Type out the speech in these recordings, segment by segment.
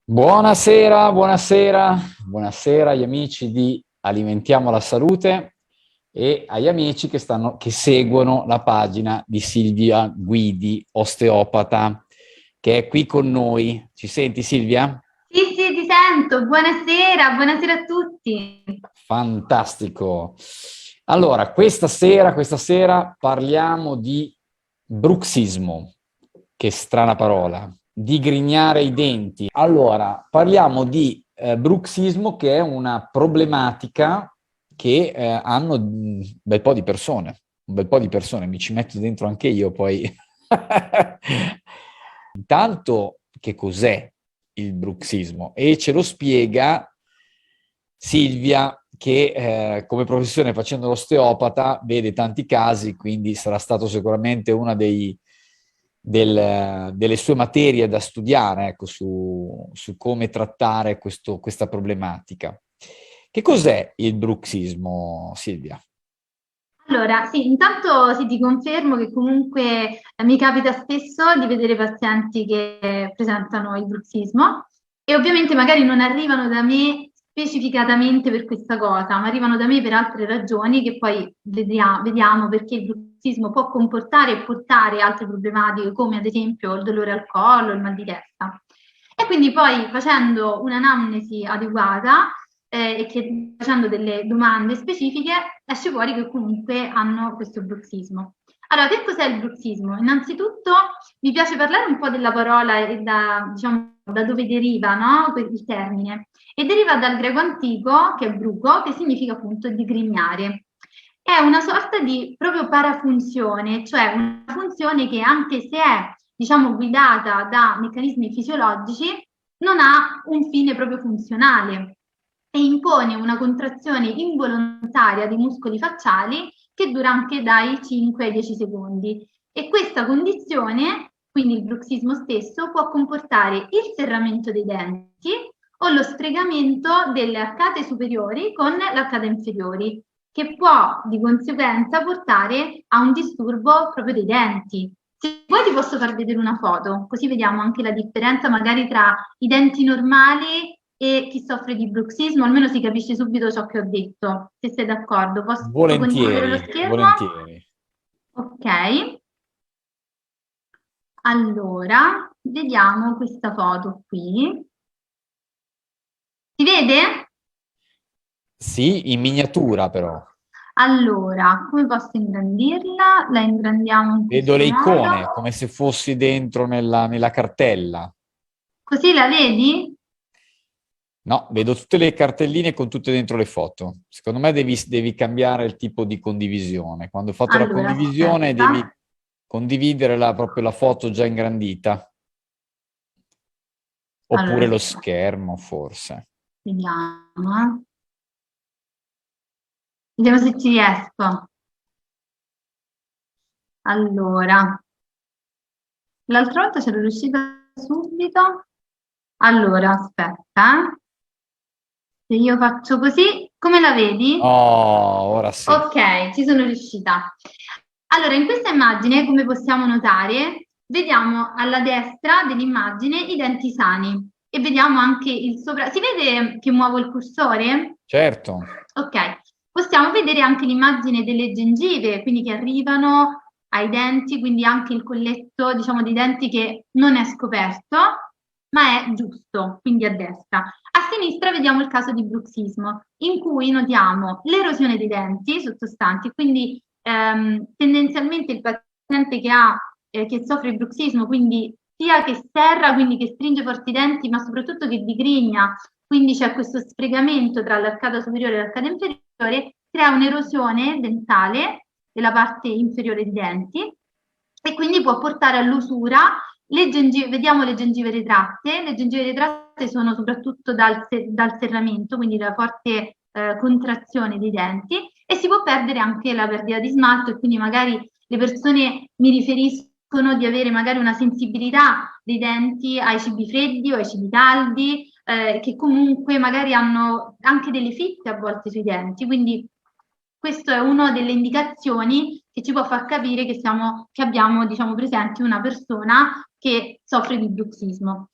Buonasera, buonasera, buonasera agli amici di Alimentiamo la Salute e agli amici che seguono la pagina di Silvia Guidi, osteopata, che è qui con noi. Ci senti, Silvia? Sì, sì, ti sento. Buonasera, buonasera a tutti. Fantastico. Allora, questa sera parliamo di bruxismo, che strana parola, digrignare i denti. Allora, parliamo di bruxismo, che è una problematica che hanno un bel po' di persone, un bel po' di persone, mi ci metto dentro anche io poi. Intanto, che cos'è il bruxismo? E ce lo spiega Silvia, che come professione, facendo l'osteopata, vede tanti casi, quindi sarà stato sicuramente una delle sue materie da studiare, ecco, su come trattare questa problematica. Che cos'è il bruxismo, Silvia? Allora, sì, intanto sì, ti confermo che comunque mi capita spesso di vedere pazienti che presentano il bruxismo e ovviamente magari non arrivano da me specificatamente per questa cosa, ma arrivano da me per altre ragioni che poi vediamo perché il bruxismo può comportare e portare altre problematiche come ad esempio il dolore al collo, il mal di testa. E quindi poi facendo un'anamnesi adeguata facendo delle domande specifiche esce fuori che comunque hanno questo bruxismo. Allora, che cos'è il bruxismo? Innanzitutto mi piace parlare un po' della parola e diciamo, da dove deriva, no? Il termine. E deriva dal greco antico, che è bruco, che significa appunto digrignare. È una sorta di proprio parafunzione, cioè una funzione che anche se è, diciamo, guidata da meccanismi fisiologici, non ha un fine proprio funzionale e impone una contrazione involontaria dei muscoli facciali che dura anche dai 5 ai 10 secondi. E questa condizione, quindi il bruxismo stesso, può comportare il serramento dei denti o lo sfregamento delle arcate superiori con le arcate inferiori, che può di conseguenza portare a un disturbo proprio dei denti. Se vuoi ti posso far vedere una foto, così vediamo anche la differenza magari tra i denti normali e chi soffre di bruxismo, almeno si capisce subito ciò che ho detto. Se sei d'accordo, posso condividere lo Volentieri, schermo? volentieri. Ok, allora vediamo questa foto qui. Si vede? Sì, in miniatura però. Allora, come posso ingrandirla? La ingrandiamo in Vedo questo le modo. icone come se fossi dentro nella cartella. Così la vedi? No, vedo tutte le cartelline con tutte dentro le foto. Secondo me devi cambiare il tipo di condivisione. Quando hai fatto la Allora, condivisione devi aspetta. condividere proprio la foto già ingrandita. Allora, Oppure lo aspetta. schermo, forse. Vediamo. Vediamo se ci riesco. Allora, l'altra volta c'ero riuscita subito. Allora, aspetta. Se io faccio così, come la vedi? Oh, ora sì. Ok, ci sono riuscita. Allora, in questa immagine, come possiamo notare, vediamo alla destra dell'immagine i denti sani e vediamo anche il sopra. Si vede che muovo il cursore? Certo. Ok, possiamo vedere anche l'immagine delle gengive, quindi che arrivano ai denti, quindi anche il colletto, diciamo, dei denti che non è scoperto, ma è giusto, quindi a destra. A sinistra vediamo il caso di bruxismo, in cui notiamo l'erosione dei denti sottostanti, quindi tendenzialmente il paziente che soffre di bruxismo, quindi sia che serra, quindi che stringe forti i denti, ma soprattutto che digrigna, quindi c'è questo sfregamento tra l'arcata superiore e l'arcata inferiore, crea un'erosione dentale della parte inferiore dei denti e quindi può portare all'usura. Vediamo le gengive retratte sono soprattutto dal serramento, quindi da forte contrazione dei denti e si può perdere anche la perdita di smalto e quindi magari le persone mi riferiscono di avere magari una sensibilità dei denti ai cibi freddi o ai cibi caldi, che comunque magari hanno anche delle fitte a volte sui denti, quindi questo è una delle indicazioni che ci può far capire che abbiamo, diciamo, presente una persona che soffre di bruxismo.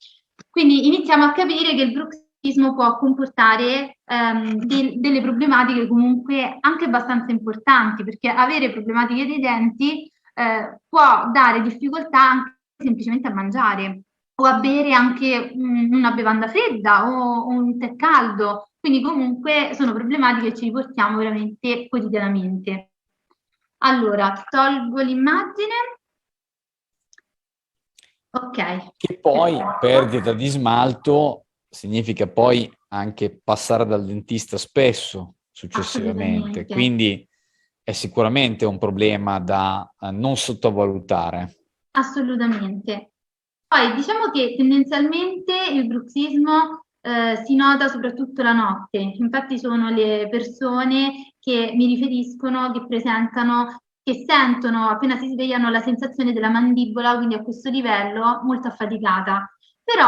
Quindi iniziamo a capire che il bruxismo può comportare delle problematiche comunque anche abbastanza importanti, perché avere problematiche dei denti può dare difficoltà anche semplicemente a mangiare o a bere anche una bevanda fredda o un tè caldo. Quindi comunque sono problematiche che ci riportiamo veramente quotidianamente. Allora, tolgo l'immagine. Ok. Che poi perdita di smalto significa poi anche passare dal dentista spesso successivamente, Assolutamente. quindi è sicuramente un problema da non sottovalutare. Assolutamente. Poi diciamo che tendenzialmente il bruxismo si nota soprattutto la notte, infatti sono le persone che mi riferiscono che presentano, che sentono appena si svegliano la sensazione della mandibola, quindi a questo livello molto affaticata. Però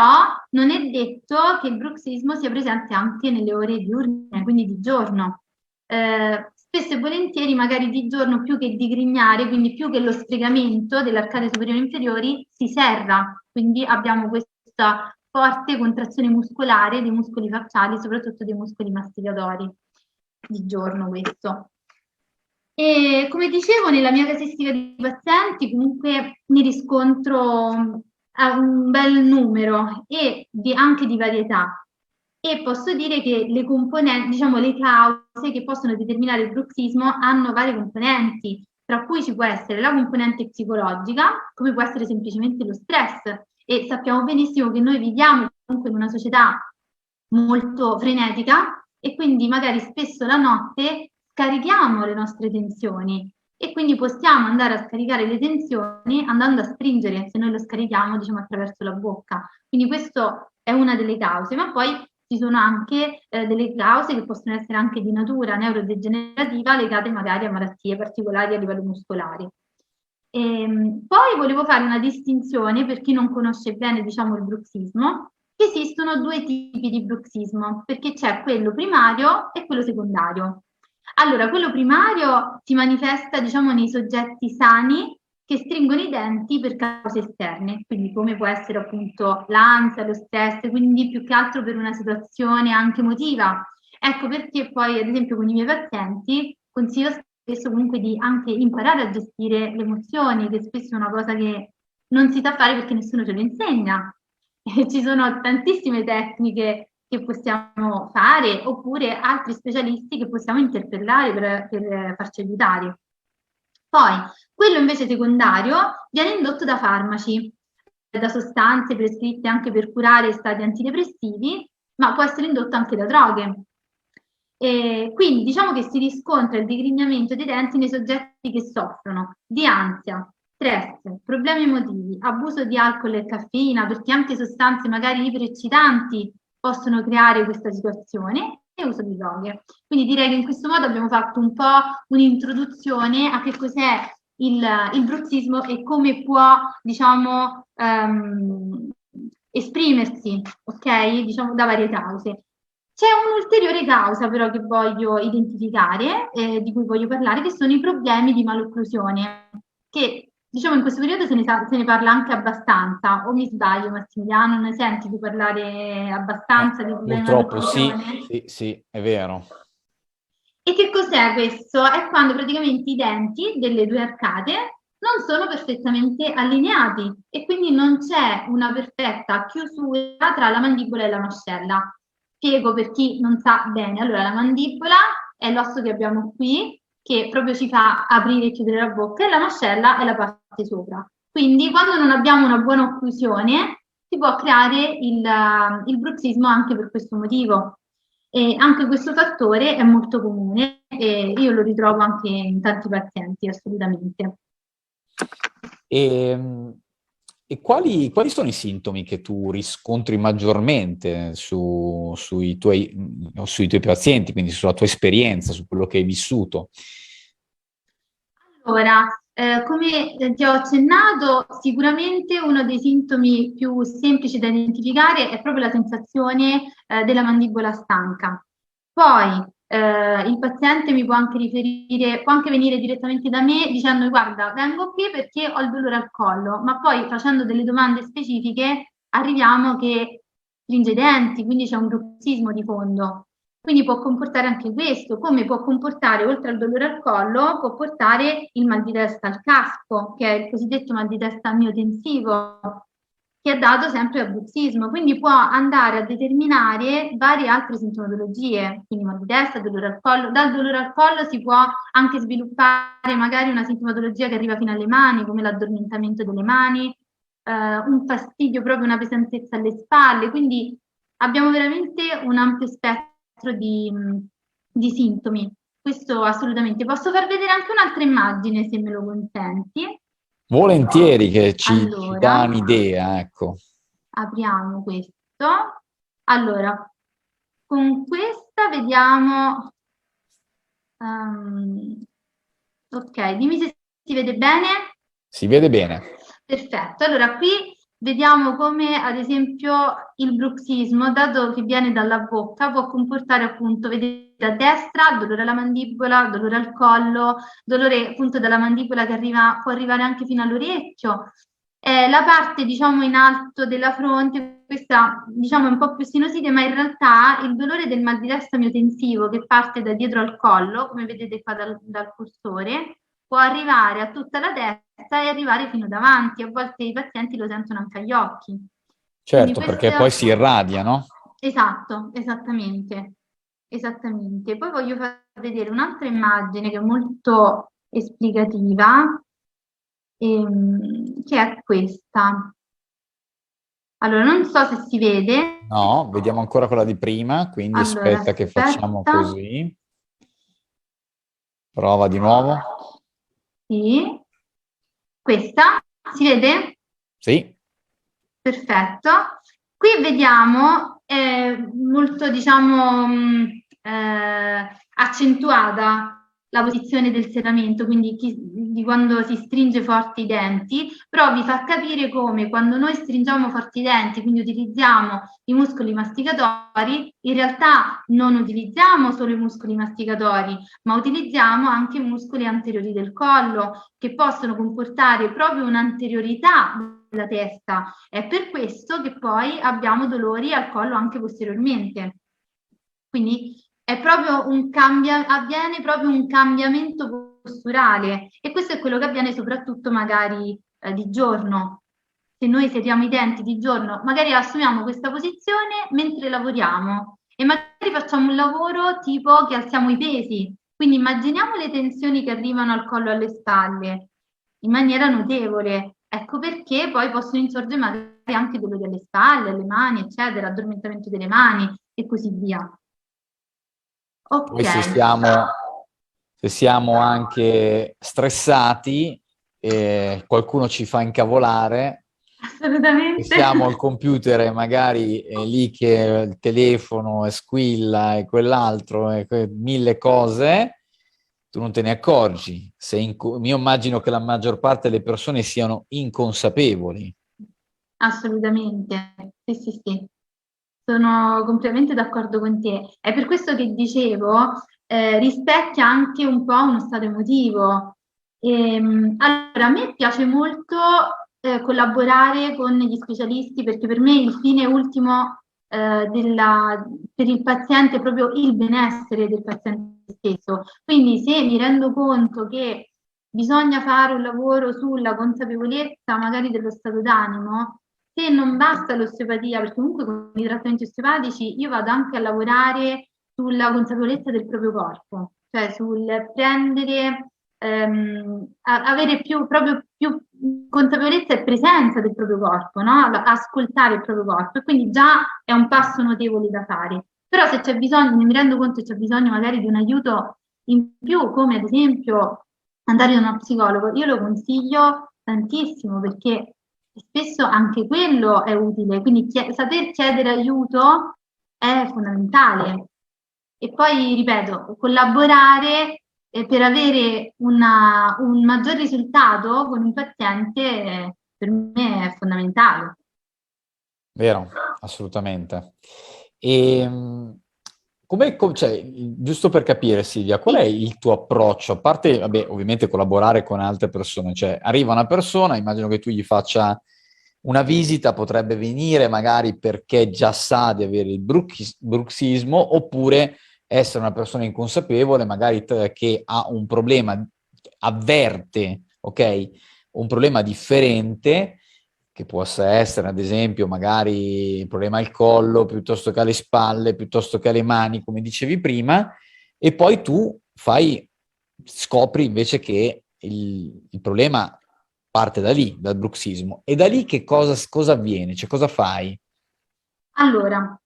non è detto che il bruxismo sia presente anche nelle ore diurne, quindi di giorno. Spesso e volentieri, magari di giorno, più che digrignare, quindi più che lo sfregamento delle arcate superiori e inferiori, si serra. Quindi abbiamo questa forte contrazione muscolare dei muscoli facciali, soprattutto dei muscoli masticatori. Di giorno questo. E come dicevo, nella mia casistica di pazienti comunque ne riscontro un bel numero e anche di varietà. E posso dire che le componenti, diciamo le cause che possono determinare il bruxismo hanno varie componenti, tra cui ci può essere la componente psicologica, come può essere semplicemente lo stress. E sappiamo benissimo che noi viviamo comunque in una società molto frenetica e quindi magari spesso la notte scarichiamo le nostre tensioni e quindi possiamo andare a scaricare le tensioni andando a stringere, se noi lo scarichiamo diciamo attraverso la bocca. Quindi questo è una delle cause, ma poi ci sono anche delle cause che possono essere anche di natura neurodegenerativa legate magari a malattie particolari a livello muscolare. Poi volevo fare una distinzione per chi non conosce bene, diciamo, il bruxismo, che esistono due tipi di bruxismo, perché c'è quello primario e quello secondario. Allora, quello primario si manifesta, diciamo, nei soggetti sani che stringono i denti per cause esterne, quindi come può essere appunto l'ansia, lo stress, quindi più che altro per una situazione anche emotiva. Ecco perché poi, ad esempio, con i miei pazienti consiglio spesso comunque di anche imparare a gestire le emozioni, che spesso è una cosa che non si sa fare perché nessuno ce lo insegna. E ci sono tantissime tecniche che possiamo fare, oppure altri specialisti che possiamo interpellare per farci aiutare. Poi, quello invece secondario viene indotto da farmaci, da sostanze prescritte anche per curare stati antidepressivi, ma può essere indotto anche da droghe. E quindi diciamo che si riscontra il digrignamento dei denti nei soggetti che soffrono di ansia, stress, problemi emotivi, abuso di alcol e caffeina, perché anche sostanze magari ipereccitanti possono creare questa situazione e uso di droghe. Quindi direi che in questo modo abbiamo fatto un po' un'introduzione a che cos'è il bruxismo e come può, diciamo, esprimersi, ok? Diciamo da varie cause. C'è un'ulteriore causa però che voglio identificare, di cui voglio parlare, che sono i problemi di malocclusione, che diciamo in questo periodo se ne parla anche abbastanza, o mi sbaglio Massimiliano, ne senti tu parlare abbastanza di problemi di Purtroppo sì, malocclusione? sì, sì, è vero. E che cos'è questo? È quando praticamente i denti delle due arcate non sono perfettamente allineati e quindi non c'è una perfetta chiusura tra la mandibola e la mascella. Spiego per chi non sa bene. Allora, la mandibola è l'osso che abbiamo qui, che proprio ci fa aprire e chiudere la bocca, e la mascella è la parte sopra. Quindi, quando non abbiamo una buona occlusione, si può creare il bruxismo anche per questo motivo. E anche questo fattore è molto comune e io lo ritrovo anche in tanti pazienti, assolutamente. E, e quali sono i sintomi che tu riscontri maggiormente sui tuoi pazienti, quindi sulla tua esperienza, su quello che hai vissuto? Allora, come ti ho accennato, sicuramente uno dei sintomi più semplici da identificare è proprio la sensazione della mandibola stanca. Poi il paziente mi può anche riferire, può anche venire direttamente da me dicendo guarda, vengo qui perché ho il dolore al collo, ma poi facendo delle domande specifiche arriviamo che stringe i denti, quindi c'è un bruxismo di fondo. Quindi può comportare anche questo, come può comportare, oltre al dolore al collo, può portare il mal di testa al casco, che è il cosiddetto mal di testa miotensivo, che è dato sempre al bruxismo, quindi può andare a determinare varie altre sintomatologie, quindi mal di testa, dolore al collo. Dal dolore al collo si può anche sviluppare magari una sintomatologia che arriva fino alle mani, come l'addormentamento delle mani, un fastidio, proprio una pesantezza alle spalle, quindi abbiamo veramente un ampio spettro di sintomi. Questo assolutamente. Posso far vedere anche un'altra immagine, se me lo consenti. Volentieri, che ci dà Allora, un'idea, ecco. apriamo questo. Allora, con questa vediamo. Ok, dimmi se si vede bene. Si vede bene. Perfetto, allora qui vediamo come ad esempio il bruxismo, dato che viene dalla bocca, può comportare appunto, vedete a destra, dolore alla mandibola, dolore al collo, dolore appunto dalla mandibola che può arrivare anche fino all'orecchio. La parte diciamo in alto della fronte, questa diciamo è un po' più sinuosite, ma in realtà il dolore del mal di testa miotensivo che parte da dietro al collo, come vedete qua dal cursore, può arrivare a tutta la testa e arrivare fino davanti. A volte i pazienti lo sentono anche agli occhi. Quindi Certo, perché poi si irradia, no? Esatto, esattamente. Esattamente. Poi voglio far vedere un'altra immagine che è molto esplicativa, che è questa. Allora, non so se si vede. No, vediamo ancora quella di prima, quindi Allora, aspetta che facciamo aspetta. così. Prova di nuovo. Sì. Questa, si vede? Sì, Perfetto. Qui vediamo molto, diciamo, accentuata la posizione del serramento, quindi di quando si stringe forti i denti, però vi fa capire come quando noi stringiamo forti i denti, quindi utilizziamo i muscoli masticatori, in realtà non utilizziamo solo i muscoli masticatori, ma utilizziamo anche i muscoli anteriori del collo, che possono comportare proprio un'anteriorità della testa. È per questo che poi abbiamo dolori al collo anche posteriormente. Quindi è proprio avviene proprio un cambiamento posturale e questo è quello che avviene soprattutto magari di giorno. Se noi setiamo i denti di giorno, magari assumiamo questa posizione mentre lavoriamo e magari facciamo un lavoro tipo che alziamo i pesi. Quindi immaginiamo le tensioni che arrivano al collo e alle spalle in maniera notevole. Ecco perché poi possono insorgere magari anche dolori alle spalle, alle mani, eccetera, addormentamento delle mani e così via. Ok, poi se siamo anche stressati e qualcuno ci fa incavolare, e assolutamente. siamo al computer e magari è lì che il telefono squilla e quell'altro e mille cose, tu non te ne accorgi. Io immagino che la maggior parte delle persone siano inconsapevoli. Assolutamente, sì, sì, sì, sono completamente d'accordo con te. È per questo che dicevo, rispecchia anche un po' uno stato emotivo. Allora, a me piace molto collaborare con gli specialisti perché per me il fine ultimo per il paziente è proprio il benessere del paziente stesso. Quindi se mi rendo conto che bisogna fare un lavoro sulla consapevolezza magari dello stato d'animo, se non basta l'osteopatia, perché comunque con i trattamenti osteopatici io vado anche a lavorare sulla consapevolezza del proprio corpo, cioè sul prendere, avere proprio più consapevolezza e presenza del proprio corpo, no? Ascoltare il proprio corpo e quindi già è un passo notevole da fare. Però se c'è bisogno, mi rendo conto che c'è bisogno magari di un aiuto in più, come ad esempio andare da uno psicologo, io lo consiglio tantissimo perché spesso anche quello è utile, quindi saper chiedere aiuto è fondamentale. E poi, ripeto, collaborare per avere un maggior risultato con un paziente per me è fondamentale. Vero, assolutamente. E cioè, giusto per capire, Silvia, qual è Sì. il tuo approccio? A parte, vabbè, ovviamente collaborare con altre persone, cioè arriva una persona, immagino che tu gli faccia Una visita potrebbe venire magari perché già sa di avere il bruxismo, oppure essere una persona inconsapevole, magari che ha un problema, avverte, ok? Un problema differente, che possa essere ad esempio magari il problema al collo, piuttosto che alle spalle, piuttosto che alle mani, come dicevi prima, e poi tu scopri invece che il problema parte da lì, dal bruxismo. E da lì che cosa avviene? Cioè cosa fai? Allora,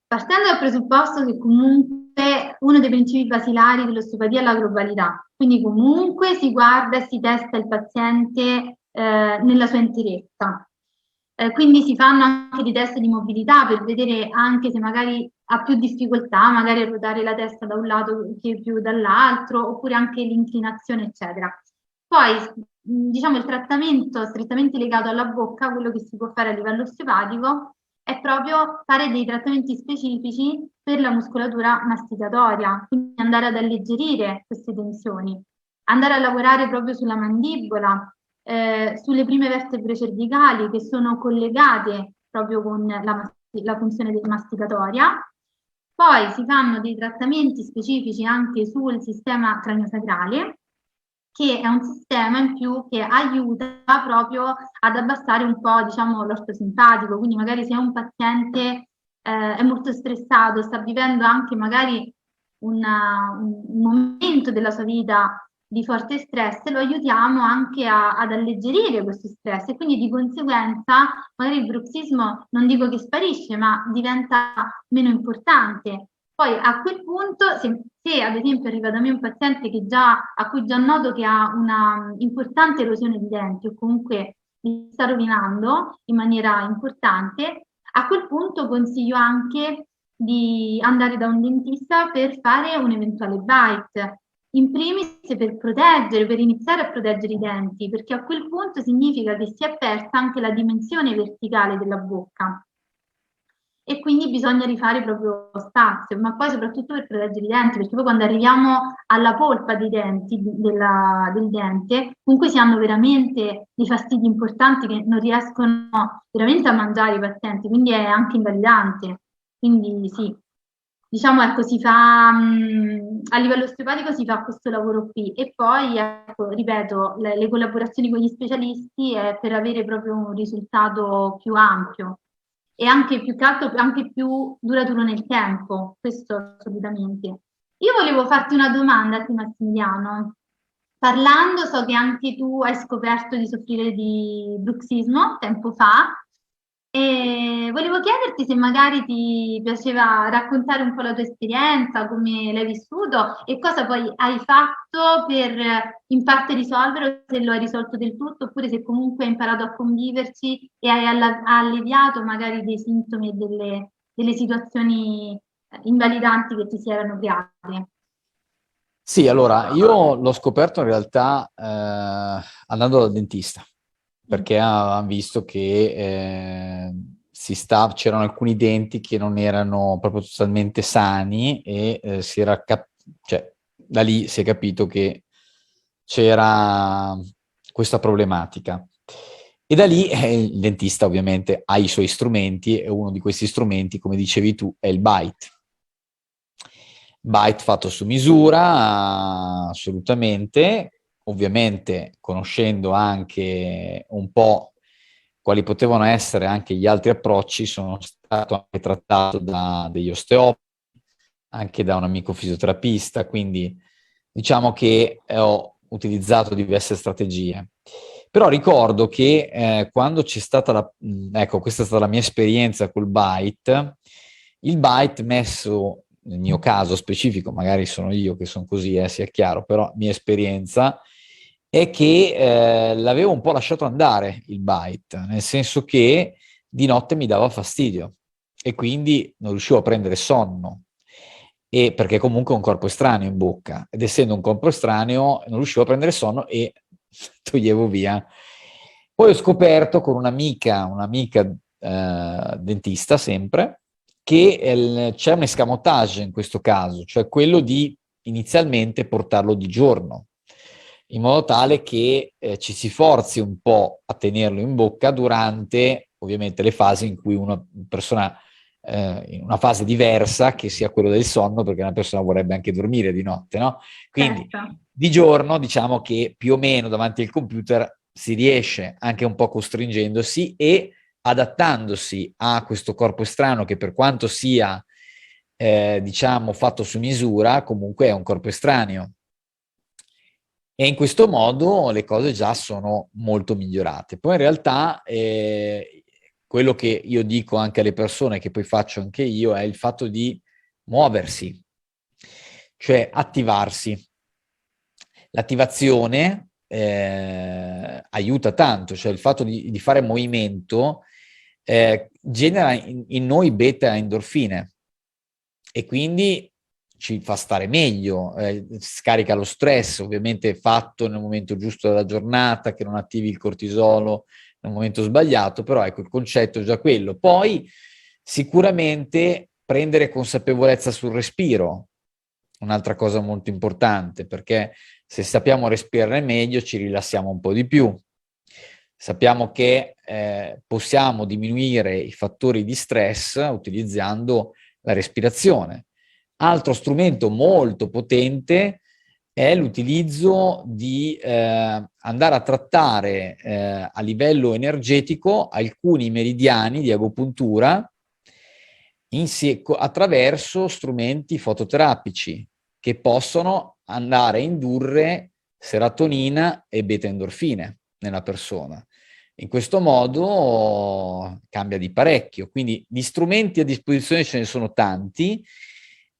partendo dal presupposto che comunque uno dei principi basilari dell'osteopatia è la globalità, quindi comunque si guarda e si testa il paziente nella sua interezza. Quindi si fanno anche dei test di mobilità per vedere anche se magari ha più difficoltà, magari a ruotare la testa da un lato che più dall'altro, oppure anche l'inclinazione, eccetera. Poi, diciamo, il trattamento strettamente legato alla bocca, quello che si può fare a livello osteopatico, è proprio fare dei trattamenti specifici per la muscolatura masticatoria, quindi andare ad alleggerire queste tensioni, andare a lavorare proprio sulla mandibola, sulle prime vertebre cervicali che sono collegate proprio con la funzione masticatoria. Poi si fanno dei trattamenti specifici anche sul sistema craniosacrale, che è un sistema in più che aiuta proprio ad abbassare un po', diciamo, l'orto simpatico. Quindi magari se un paziente è molto stressato, sta vivendo anche magari un momento della sua vita di forte stress, lo aiutiamo anche ad alleggerire questo stress e quindi di conseguenza magari il bruxismo non dico che sparisce, ma diventa meno importante. Poi a quel punto, se ad esempio arriva da me un paziente a cui già noto che ha una importante erosione di denti o comunque li sta rovinando in maniera importante, a quel punto consiglio anche di andare da un dentista per fare un eventuale bite. In primis per iniziare a proteggere i denti, perché a quel punto significa che si è persa anche la dimensione verticale della bocca e quindi bisogna rifare proprio spazio, ma poi soprattutto per proteggere i denti, perché poi quando arriviamo alla polpa dei denti, del dente, comunque si hanno veramente dei fastidi importanti che non riescono veramente a mangiare i pazienti, quindi è anche invalidante. Quindi sì, diciamo ecco, si fa a livello osteopatico si fa questo lavoro qui e poi ecco, ripeto, le collaborazioni con gli specialisti è per avere proprio un risultato più ampio e anche più che altro anche più duraturo nel tempo, questo assolutamente. Io volevo farti una domanda, sì, Massimiliano. Parlando, so che anche tu hai scoperto di soffrire di bruxismo tempo fa e volevo chiederti se magari ti piaceva raccontare un po' la tua esperienza, come l'hai vissuto e cosa poi hai fatto per in parte risolverlo, se lo hai risolto del tutto, oppure se comunque hai imparato a conviverci e hai alleviato magari dei sintomi e delle situazioni invalidanti che ti si erano create. Sì, allora, io l'ho scoperto in realtà andando dal dentista, perché ha visto che c'erano alcuni denti che non erano proprio totalmente sani e cioè, da lì si è capito che c'era questa problematica. E da lì il dentista ovviamente ha i suoi strumenti e uno di questi strumenti, come dicevi tu, è il bite. Bite fatto su misura, assolutamente, ovviamente conoscendo anche un po' quali potevano essere anche gli altri approcci, sono stato anche trattato da degli osteopati, anche da un amico fisioterapista, quindi diciamo che ho utilizzato diverse strategie. Però ricordo che quando c'è stata ecco, questa è stata la mia esperienza col bite, il bite messo nel mio caso specifico, magari sono io che sono così, sia chiaro, però mia esperienza è che l'avevo un po' lasciato andare il bite, nel senso che di notte mi dava fastidio e quindi non riuscivo a prendere sonno, e perché comunque è un corpo estraneo in bocca, ed essendo un corpo estraneo non riuscivo a prendere sonno e toglievo via. Poi ho scoperto con un'amica dentista sempre, che c'è un escamotage in questo caso, cioè quello di inizialmente portarlo di giorno, in modo tale che ci si forzi un po' a tenerlo in bocca durante ovviamente le fasi in cui una persona in una fase diversa, che sia quello del sonno, perché una persona vorrebbe anche dormire di notte, no? Quindi certo. di giorno diciamo che più o meno davanti al computer si riesce, anche un po' costringendosi e adattandosi a questo corpo estraneo che, per quanto sia diciamo fatto su misura, comunque è un corpo estraneo. E in questo modo le cose già sono molto migliorate. Poi in realtà quello che io dico anche alle persone, che poi faccio anche io, è il fatto di muoversi, cioè attivarsi. L'attivazione aiuta tanto, cioè il fatto di fare movimento genera in noi beta endorfine e quindi ci fa stare meglio, scarica lo stress, ovviamente fatto nel momento giusto della giornata, che non attivi il cortisolo nel momento sbagliato, però ecco, il concetto è già quello. Poi sicuramente prendere consapevolezza sul respiro, un'altra cosa molto importante, perché se sappiamo respirare meglio ci rilassiamo un po' di più. Sappiamo che possiamo diminuire i fattori di stress utilizzando la respirazione. Altro strumento molto potente è l'utilizzo di andare a trattare a livello energetico alcuni meridiani di agopuntura attraverso strumenti fototerapici che possono andare a indurre serotonina e beta-endorfine nella persona. In questo modo cambia di parecchio, quindi di strumenti a disposizione ce ne sono tanti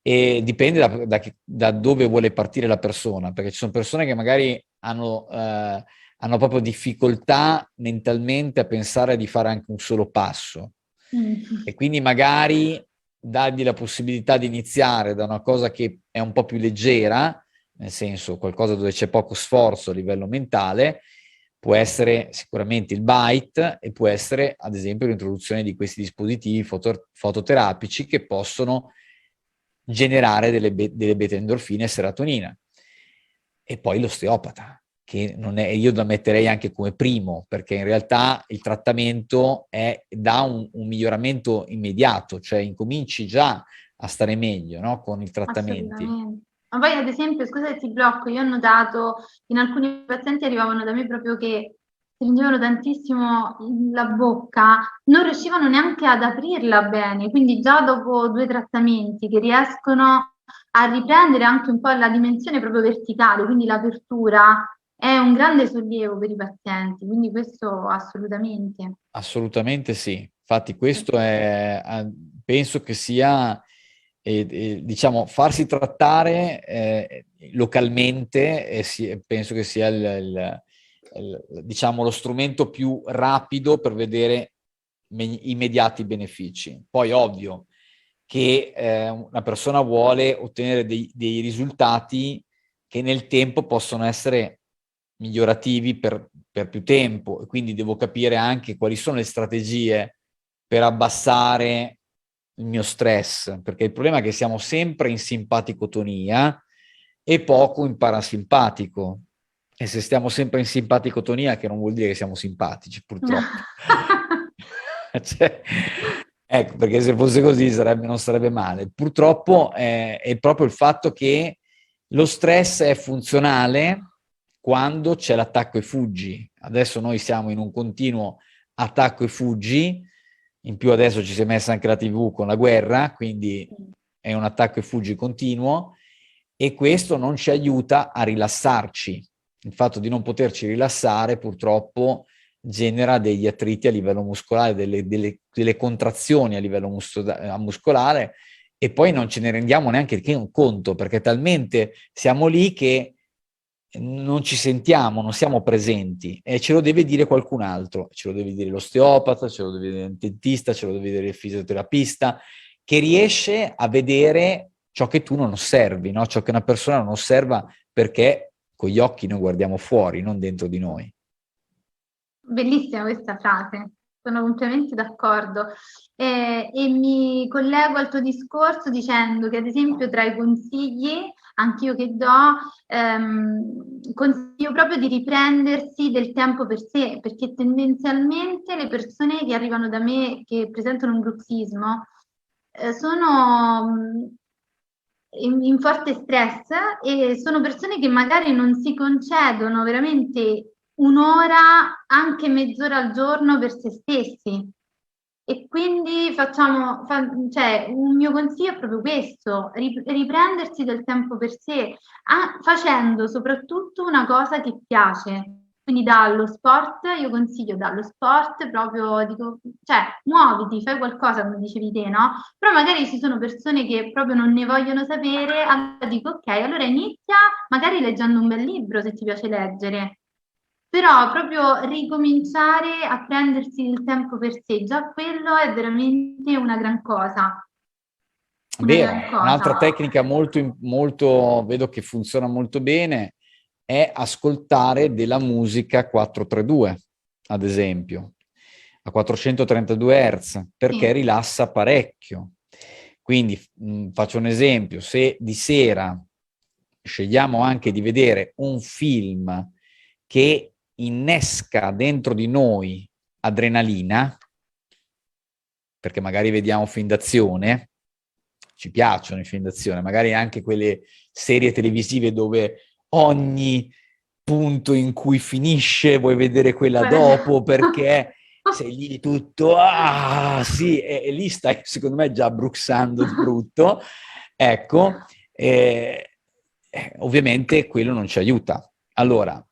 e dipende da dove vuole partire la persona, perché ci sono persone che magari hanno proprio difficoltà mentalmente a pensare di fare anche un solo passo. E quindi magari dargli la possibilità di iniziare da una cosa che è un po' più leggera, nel senso qualcosa dove c'è poco sforzo a livello mentale, può essere sicuramente il bite e può essere ad esempio l'introduzione di questi dispositivi fototerapici che possono generare delle beta-endorfine e serotonina. E poi l'osteopata, che non è, io la metterei anche come primo, perché in realtà il trattamento dà un miglioramento immediato, cioè incominci già a stare meglio, no? Con i trattamenti. Assolutamente. Ma poi ad esempio, scusa se ti blocco, io ho notato in alcuni pazienti arrivavano da me proprio che stringevano tantissimo la bocca, non riuscivano neanche ad aprirla bene, quindi già dopo 2 trattamenti che riescono a riprendere anche un po' la dimensione proprio verticale, quindi l'apertura, è un grande sollievo per i pazienti, quindi questo assolutamente. Assolutamente sì. Infatti questo penso che sia, diciamo, farsi trattare localmente, penso che sia diciamo, lo strumento più rapido per vedere immediati benefici. Poi ovvio che una persona vuole ottenere dei risultati che nel tempo possono essere migliorativi per più tempo, e quindi devo capire anche quali sono le strategie per abbassare il mio stress, perché il problema è che siamo sempre in simpaticotonia e poco in parasimpatico. E se stiamo sempre in simpaticotonia, che non vuol dire che siamo simpatici, purtroppo. Cioè, ecco, perché se fosse così non sarebbe male. Purtroppo è proprio il fatto che lo stress è funzionale quando c'è l'attacco e fuggi. Adesso noi siamo in un continuo attacco e fuggi, in più adesso ci si è messa anche la TV con la guerra, quindi è un attacco e fuggi continuo, e questo non ci aiuta a rilassarci. Il fatto di non poterci rilassare purtroppo genera degli attriti a livello muscolare, delle contrazioni a livello muscolare, e poi non ce ne rendiamo neanche un conto, perché talmente siamo lì che non ci sentiamo, non siamo presenti, e ce lo deve dire qualcun altro, ce lo deve dire l'osteopata, ce lo deve dire il dentista, ce lo deve dire il fisioterapista, che riesce a vedere ciò che tu non osservi, no? Ciò che una persona non osserva, perché con gli occhi noi guardiamo fuori, non dentro di noi. Bellissima questa frase. sono completamente d'accordo. E mi collego al tuo discorso dicendo che, ad esempio, tra i consigli, anch'io che do, consiglio proprio di riprendersi del tempo per sé, perché tendenzialmente le persone che arrivano da me, che presentano un bruxismo, sono in forte stress e sono persone che magari non si concedono veramente un'ora, anche mezz'ora al giorno per se stessi. E quindi cioè, un mio consiglio è proprio questo, riprendersi del tempo per sé, facendo soprattutto una cosa che piace. Quindi dallo sport, io consiglio dallo sport, proprio dico, cioè muoviti, fai qualcosa come dicevi te, no? Però magari ci sono persone che proprio non ne vogliono sapere, allora dico ok, allora inizia magari leggendo un bel libro se ti piace leggere, però proprio ricominciare a prendersi il tempo per sé, già quello è veramente una gran cosa. Una Vero, gran un'altra cosa. tecnica molto, vedo che funziona molto bene, è ascoltare della musica 432, ad esempio, a 432 Hz, perché Sì, rilassa parecchio. Quindi faccio un esempio, se di sera scegliamo anche di vedere un film che innesca dentro di noi adrenalina, perché magari vediamo film d'azione, ci piacciono i film d'azione, magari anche quelle serie televisive dove ogni punto in cui finisce vuoi vedere quella dopo perché sei lì tutto, ah sì, e lì stai secondo me già bruxando di brutto, ecco, ovviamente quello non ci aiuta. Allora,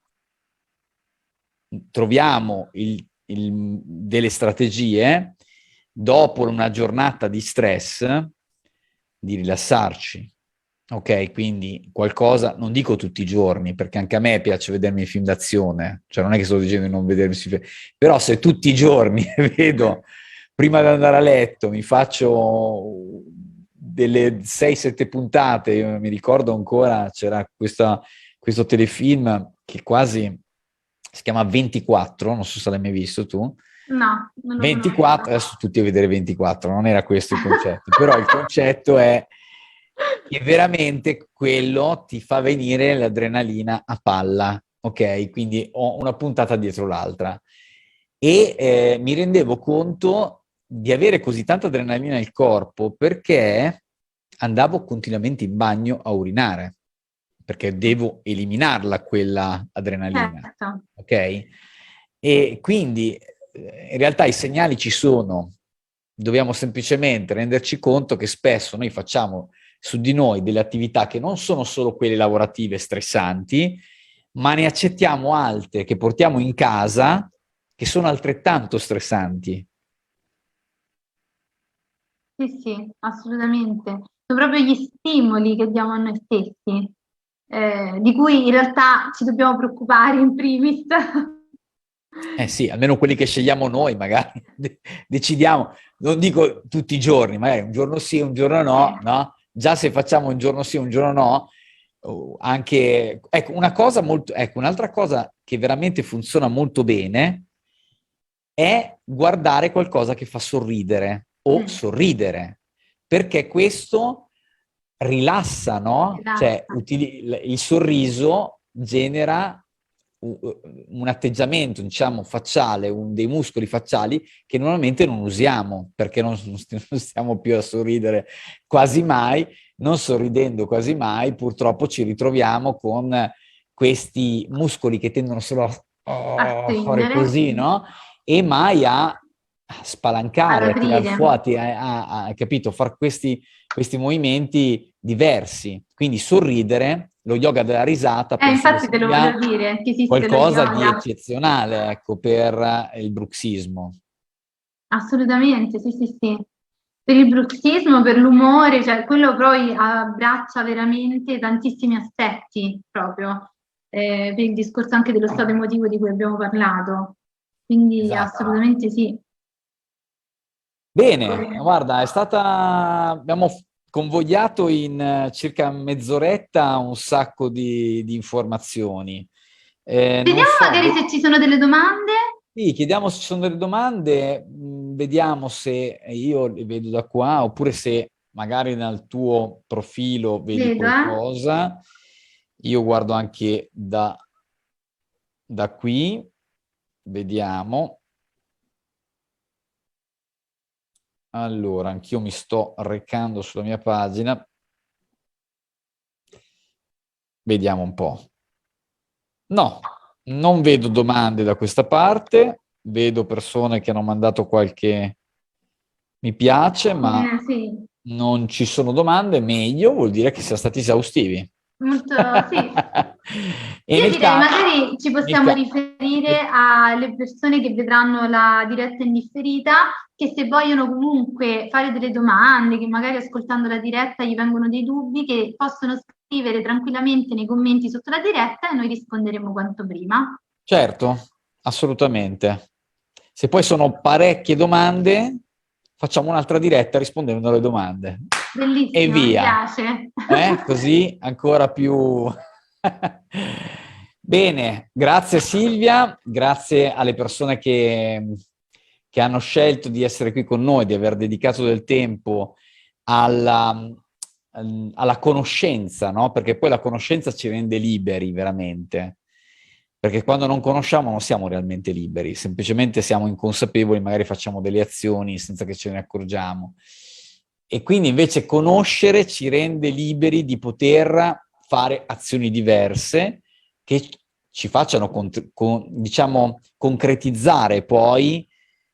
troviamo delle strategie dopo una giornata di stress di rilassarci. Ok, quindi qualcosa, non dico tutti i giorni, perché anche a me piace vedermi i film d'azione, cioè non è che sto dicendo di non vedermi i film, però se tutti i giorni vedo, prima di andare a letto, mi faccio delle 6-7 puntate, io mi ricordo ancora, c'era questo telefilm che quasi si chiama 24, non so se l'hai mai visto tu. no, non lo 24, conosco. adesso tutti a vedere 24, non era questo il concetto, però il concetto è che veramente quello ti fa venire l'adrenalina a palla, ok? Quindi ho una puntata dietro l'altra e mi rendevo conto di avere così tanta adrenalina nel corpo perché andavo continuamente in bagno a urinare, perché devo eliminarla quella adrenalina, Certo. ok? E quindi in realtà i segnali ci sono, dobbiamo semplicemente renderci conto che spesso noi facciamo su di noi delle attività che non sono solo quelle lavorative stressanti, ma ne accettiamo altre che portiamo in casa che sono altrettanto stressanti. Sì, sì, assolutamente. Sono proprio gli stimoli che diamo a noi stessi, di cui in realtà ci dobbiamo preoccupare in primis. Eh sì, almeno quelli che scegliamo noi, magari decidiamo, non dico tutti i giorni, magari un giorno sì, un giorno no, no? Già se facciamo un giorno sì, un giorno no, anche, ecco, ecco, un'altra cosa che veramente funziona molto bene è guardare qualcosa che fa sorridere o Mm, sorridere, perché questo rilassa, no? Cioè, esatto. il sorriso genera un atteggiamento, diciamo, facciale, dei muscoli facciali che normalmente non usiamo, perché non stiamo più a sorridere quasi mai, non sorridendo quasi mai, purtroppo ci ritroviamo con questi muscoli che tendono solo A a fare stringere, così, no? E mai a ad spalancare, a tirar aprire. fuori, capito, fare questi movimenti diversi. Quindi sorridere, lo yoga della risata, penso che Infatti te lo sia volevo dire, che esiste lo qualcosa di yoga. eccezionale, ecco, per il bruxismo. Assolutamente, sì, sì, sì. Per il bruxismo, per l'umore, cioè quello poi abbraccia veramente tantissimi aspetti proprio, per il discorso anche dello stato emotivo di cui abbiamo parlato. Quindi Esatto. assolutamente sì. Bene, guarda, abbiamo convogliato in circa mezz'oretta un sacco di informazioni. Non Vediamo so, magari se ci sono delle domande. Sì, chiediamo se ci sono delle domande, vediamo se io le vedo da qua, oppure se magari nel tuo profilo vedi Vedo, eh? qualcosa. Io guardo anche da qui, vediamo. Allora, anch'io mi sto recando sulla mia pagina. Vediamo un po'. No, non vedo domande da questa parte, vedo persone che hanno mandato qualche mi piace, ma Sì, non ci sono domande, meglio, vuol dire che siamo stati esaustivi. molto, sì. E Io nel direi caso, magari ci nel possiamo ca- riferire alle persone che vedranno la diretta in differita, che se vogliono comunque fare delle domande, che magari ascoltando la diretta gli vengono dei dubbi, che possono scrivere tranquillamente nei commenti sotto la diretta e noi risponderemo quanto prima. certo, assolutamente. Se poi sono parecchie domande, facciamo un'altra diretta rispondendo alle domande. E Bellissimo, mi via. piace. Così ancora più... Bene, grazie Silvia, grazie alle persone che hanno scelto di essere qui con noi, di aver dedicato del tempo alla conoscenza, no? Perché poi la conoscenza ci rende liberi veramente. Perché quando non conosciamo non siamo realmente liberi, semplicemente siamo inconsapevoli, magari facciamo delle azioni senza che ce ne accorgiamo. E quindi invece conoscere ci rende liberi di poter fare azioni diverse che ci facciano, diciamo, concretizzare poi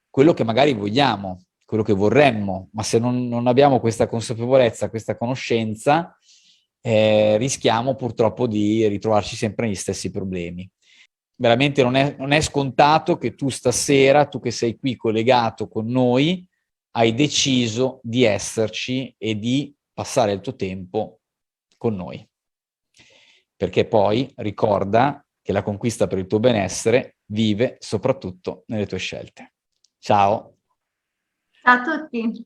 quello che magari vogliamo, quello che vorremmo, ma se non abbiamo questa consapevolezza, questa conoscenza, rischiamo purtroppo di ritrovarci sempre negli stessi problemi. Veramente non è scontato che tu stasera, tu che sei qui collegato con noi, hai deciso di esserci e di passare il tuo tempo con noi. Perché poi ricorda che la conquista per il tuo benessere vive soprattutto nelle tue scelte. Ciao! Ciao a tutti.